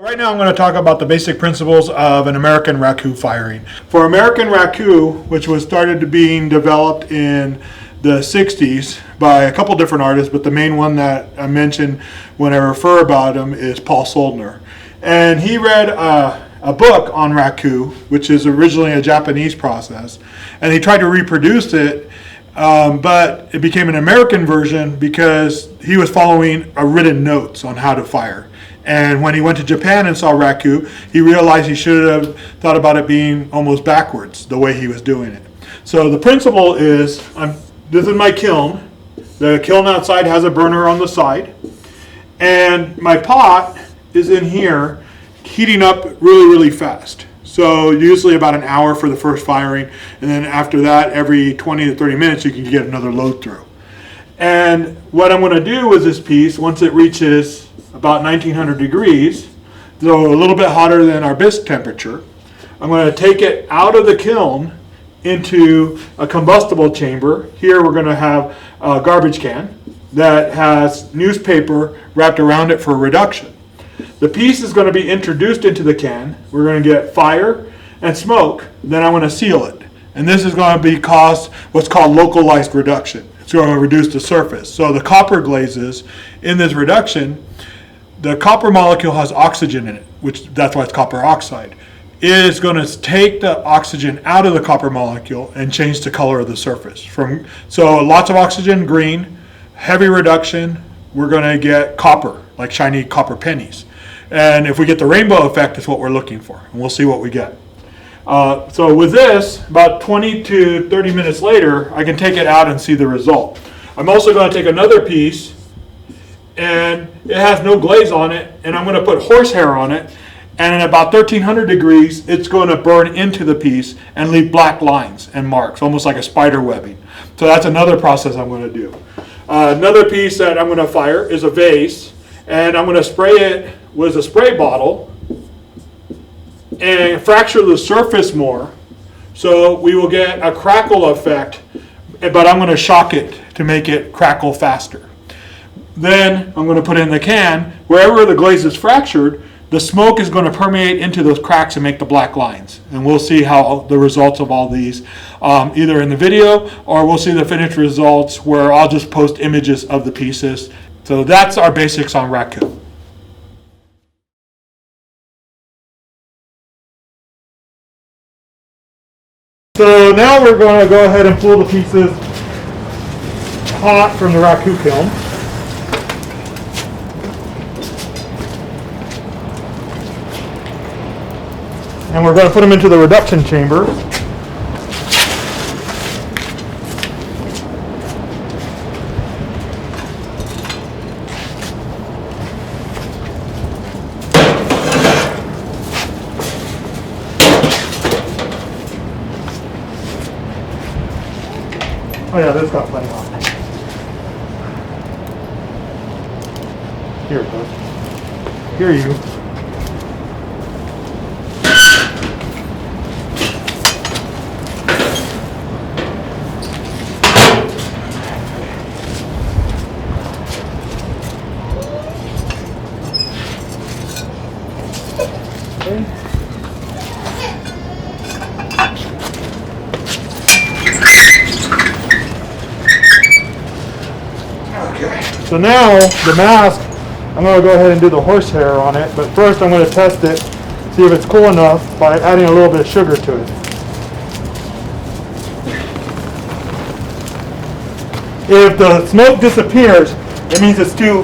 Right now I'm going to talk about the basic principles of an American Raku firing. For American Raku, which was started being developed in the 60s by a couple different artists, but the main one that I mention when I refer about him is Paul Soldner. And he read a book on Raku, which is originally a Japanese process, and he tried to reproduce it, but it became an American version because he was following written notes on how to fire. And when he went to Japan and saw Raku, he realized he should have thought about it being almost backwards, the way he was doing it. So the principle is, this is my kiln. The kiln outside has a burner on the side. And my pot is in here, heating up really, really fast. So usually about an hour for the first firing. And then after that, every 20 to 30 minutes, you can get another load through. And what I'm going to do with this piece, once it reaches about 1900 degrees, so a little bit hotter than our bisque temperature, I'm going to take it out of the kiln into a combustible chamber. Here we're going to have a garbage can that has newspaper wrapped around it for reduction. The piece is going to be introduced into the can. We're going to get fire and smoke, then I'm going to seal it. And this is going to be what's called localized reduction. It's going to reduce the surface. So the copper glazes in this reduction, the copper molecule has oxygen in it, that's why it's copper oxide. It is going to take the oxygen out of the copper molecule and change the color of the surface. So lots of oxygen, green, heavy reduction, we're going to get copper, like shiny copper pennies. And if we get the rainbow effect, it's what we're looking for. And we'll see what we get. So with this, about 20 to 30 minutes later, I can take it out and see the result. I'm also going to take another piece, and it has no glaze on it, and I'm going to put horsehair on it, and at about 1300 degrees, it's going to burn into the piece and leave black lines and marks, almost like a spider webbing. So that's another process I'm going to do. Another piece that I'm going to fire is a vase, and I'm going to spray it with a spray bottle and fracture the surface more, so we will get a crackle effect, but I'm going to shock it to make it crackle faster. Then I'm going to put it in the can. Wherever the glaze is fractured, the smoke is going to permeate into those cracks and make the black lines. And we'll see how the results of all these, either in the video, or we'll see the finished results where I'll just post images of the pieces. So that's our basics on Raku. So now we're going to go ahead and pull the pieces hot from the Raku kiln. And we're going to put them into the reduction chamber. Oh yeah, this got plenty on. Here it goes. Here you. So now the mask, I'm going to go ahead and do the horsehair on it, but first I'm going to test it, see if it's cool enough by adding a little bit of sugar to it. If the smoke disappears, it means it's too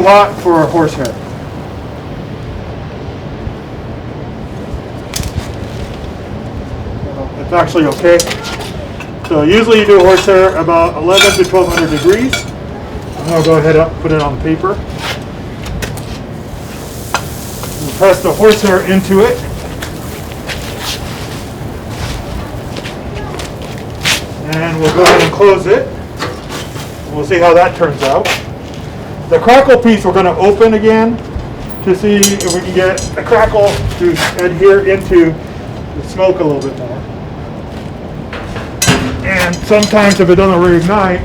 hot for horsehair. It's actually okay. So usually you do horsehair about 11 to 1200 degrees. I'll go ahead and put it on paper. We'll press the horsehair into it. And we'll go ahead and close it. We'll see how that turns out. The crackle piece we're going to open again to see if we can get a crackle to adhere into the smoke a little bit more. And sometimes if it doesn't reignite,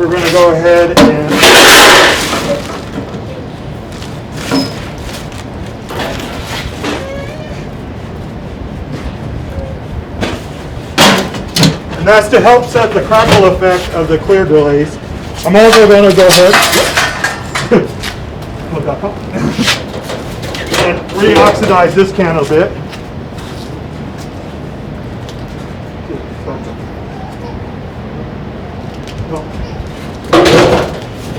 we're going to go ahead and that's to help set the crackle effect of the clear glaze. I'm also going to go ahead and re-oxidize this can a bit.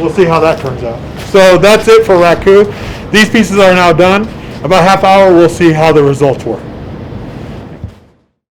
We'll see how that turns out. So that's it for Raku. These pieces are now done. About a half hour, we'll see how the results were.